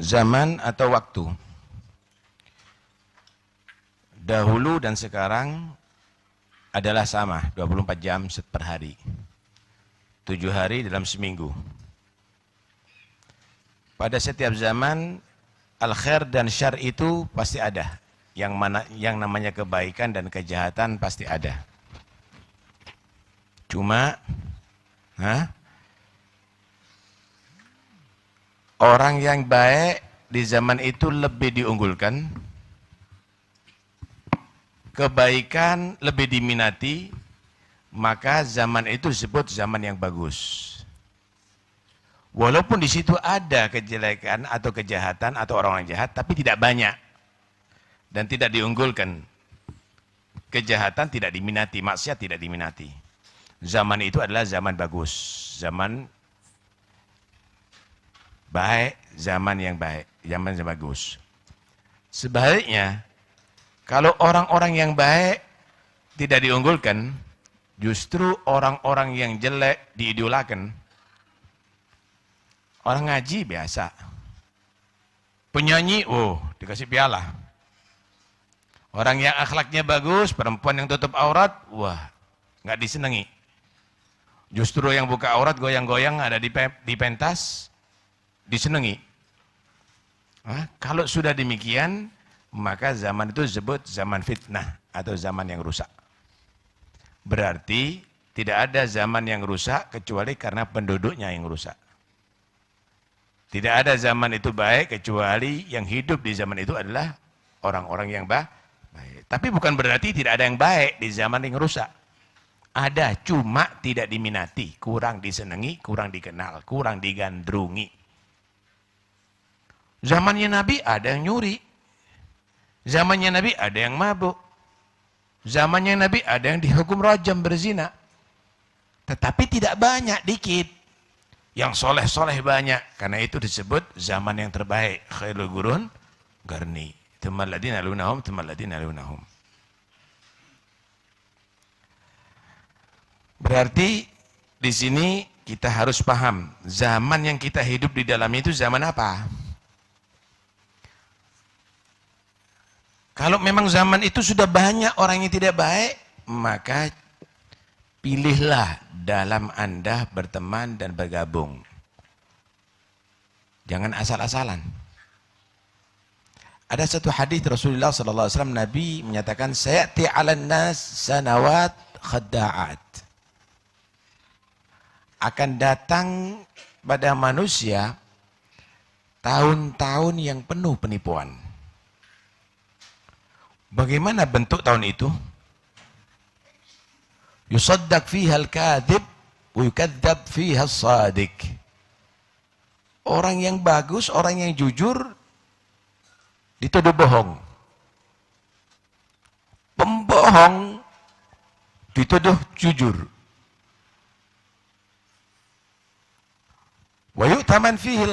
Zaman atau waktu. Dahulu dan sekarang adalah sama, 24 jam per hari. 7 hari dalam seminggu. Pada setiap zaman, al-khair dan syar itu pasti ada. Yang namanya kebaikan dan kejahatan pasti ada. Cuma, orang yang baik di zaman itu lebih diunggulkan, kebaikan lebih diminati, maka zaman itu disebut zaman yang bagus. Walaupun di situ ada kejelekan atau kejahatan atau orang-orang jahat, tapi tidak banyak dan tidak diunggulkan. Kejahatan tidak diminati, maksiat tidak diminati. Zaman itu adalah zaman bagus, zaman baik, zaman yang baik, zaman yang bagus. Sebaliknya, kalau orang-orang yang baik tidak diunggulkan, justru orang-orang yang jelek diidolakan. Orang ngaji biasa. Penyanyi, dikasih piala. Orang yang akhlaknya bagus, perempuan yang tutup aurat, nggak disenangi. Justru yang buka aurat, goyang-goyang, ada di pentas, disenangi. Kalau sudah demikian, maka zaman itu disebut zaman fitnah atau zaman yang rusak. Berarti tidak ada zaman yang rusak kecuali karena penduduknya yang rusak. Tidak ada zaman itu baik kecuali yang hidup di zaman itu adalah orang-orang yang baik. Tapi bukan berarti tidak ada yang baik di zaman yang rusak. Ada, cuma tidak diminati, kurang disenangi, kurang dikenal, kurang digandrungi. Zamannya Nabi ada yang nyuri. Zamannya Nabi ada yang mabuk. Zamannya Nabi ada yang dihukum rajam berzina. Tetapi tidak banyak, dikit. Yang soleh-soleh banyak. Karena itu disebut zaman yang terbaik. Khairul qurun qarni. Tsummal ladzina yalunahum, tsummal ladzina yalunahum. Berarti di sini kita harus paham zaman yang kita hidup di dalam itu zaman apa? Kalau memang zaman itu sudah banyak orang yang tidak baik, maka pilihlah dalam Anda berteman dan bergabung. Jangan asal-asalan. Ada satu hadis Rasulullah SAW, Nabi menyatakan, sayati 'alan nas sanawat khadda'at. Akan datang pada manusia tahun-tahun yang penuh penipuan. Bagaimana bentuk tahun itu? Yusaddaq fiha al-kadhib wa yukadzdzab fiha as-sadiq. Orang yang bagus, orang yang jujur dituduh bohong. Pembohong dituduh jujur. Wa yu'taman fiha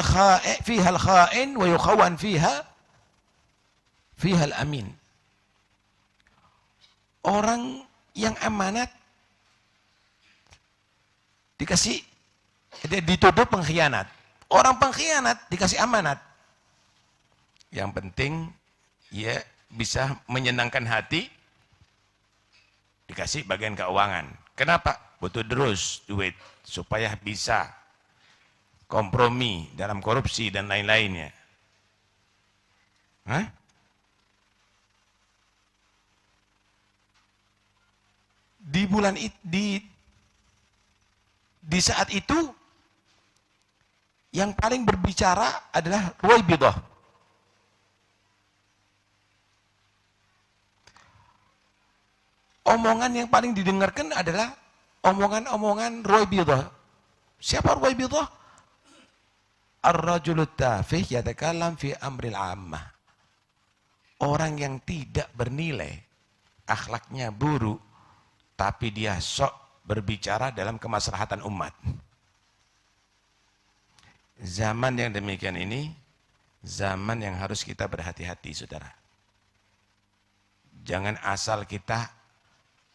al-kha'in wa yukhawan fiha al-amin. Orang yang amanat dituduh pengkhianat. Orang pengkhianat dikasih amanat. Yang penting ya bisa menyenangkan hati, dikasih bagian keuangan. Kenapa? Butuh terus duit supaya bisa kompromi dalam korupsi dan lain-lainnya. Di bulan di saat itu yang paling berbicara adalah Ruwaibidah. Omongan yang paling didengarkan adalah omongan-omongan Ruwaibidah. Siapa Ruwaibidah? Ar-rajulut tafih yatakallam fi amril ammah. Orang yang tidak bernilai, akhlaknya buruk, tapi dia sok berbicara dalam kemaslahatan umat. Zaman yang demikian ini, zaman yang harus kita berhati-hati, saudara. Jangan asal kita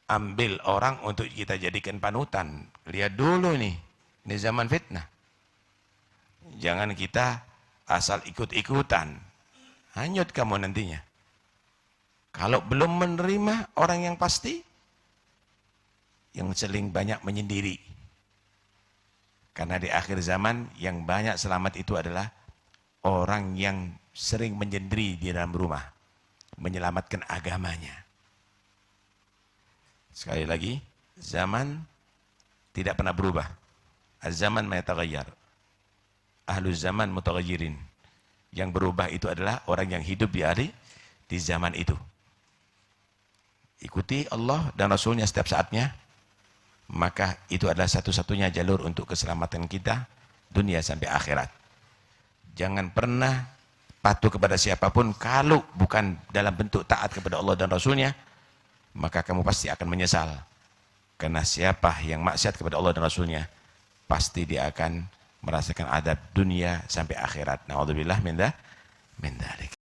ambil orang untuk kita jadikan panutan. Lihat dulu nih, ini zaman fitnah. Jangan kita asal ikut-ikutan, hanyut kamu nantinya. Kalau belum menerima orang yang pasti, yang seling banyak menyendiri. Karena di akhir zaman yang banyak selamat itu adalah orang yang sering menyendiri di dalam rumah, menyelamatkan agamanya. Sekali lagi, zaman tidak pernah berubah. Az-zaman ma yataghayyar. Ahlu zaman mutaghayyirin. Yang berubah itu adalah orang yang hidup di zaman itu. Ikuti Allah dan Rasulnya setiap saatnya, maka itu adalah satu-satunya jalur untuk keselamatan kita dunia sampai akhirat. Jangan pernah patuh kepada siapapun kalau bukan dalam bentuk taat kepada Allah dan Rasulnya, maka kamu pasti akan menyesal. Karena siapa yang maksiat kepada Allah dan Rasulnya, pasti dia akan merasakan adab dunia sampai akhirat. Na'udzubillah min dzalik.